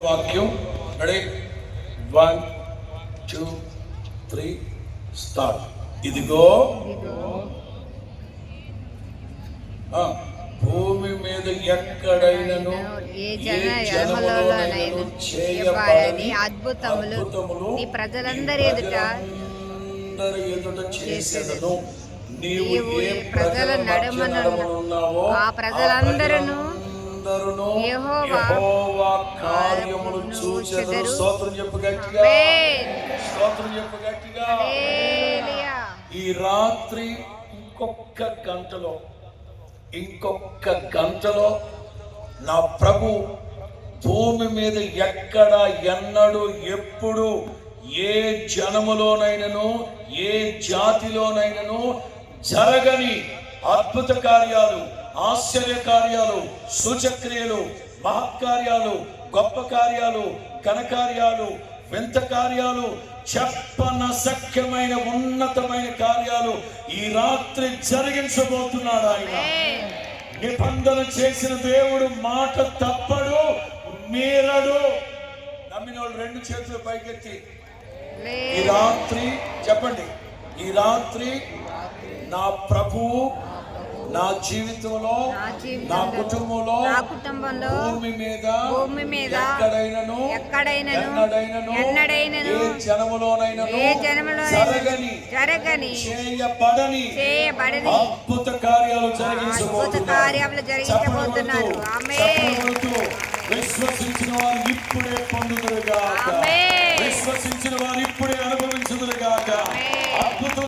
వాక్యం ready 1 2 3 start. ఇదిగో భూమి మీద ఎక్కడైనను ఏ జనములోనైనా చేయబడని అద్భుతములు నీ ప్రజలందరి ఎదుట చేసేదను. నీవు ఏ ప్రజల నడుమనున్నావో ఆ ప్రజలందరూ యెహోవా కార్యములు చూచెదరు. స్తోత్రం చెప్పు గట్టిగా, స్తోత్రం చెప్పు గట్టిగా. ఈ రాత్రి ఇంకొక గంటలో నా ప్రభు భూమి మీద ఎక్కడ ఎన్నడు ఎప్పుడు ఏ జనములోనైనను ఏ జాతిలోనైనను జరగని అద్భుత కార్యాలు, ఆశ్చర్య కార్యాలు, సూచక్రియలు, మహత్కార్యాలు, గొప్ప కార్యాలు, ఘనకార్యాలు, వింత కార్యాలు, చెప్పనశక్యమైన ఉన్నతమైన కార్యాలు ఈ రాత్రి జరిగించబోతున్నాడు ఆయన. నిబంధన చేసిన దేవుడు మాట తప్పడు, మీరడు. నమ్మిన వాళ్ళు రెండు చేతులు పైకెత్తి ఈ రాత్రి చెప్పండి, ఈ రాత్రి నా ప్రభువు నా జీవితంలో నా కుటుంబంలో భూమి మీద ఎక్కడైనను ఎన్నడైనను ఏ జనములోనైనను జరగని చేయబడని అద్భుత కార్యాలు జరిగించబోతున్నారు. విశ్వసించిన వారు ఇప్పుడే పొందుదురుగాక, విశ్వసించిన వారు ఇప్పుడే అనుభవించుదురుగాక.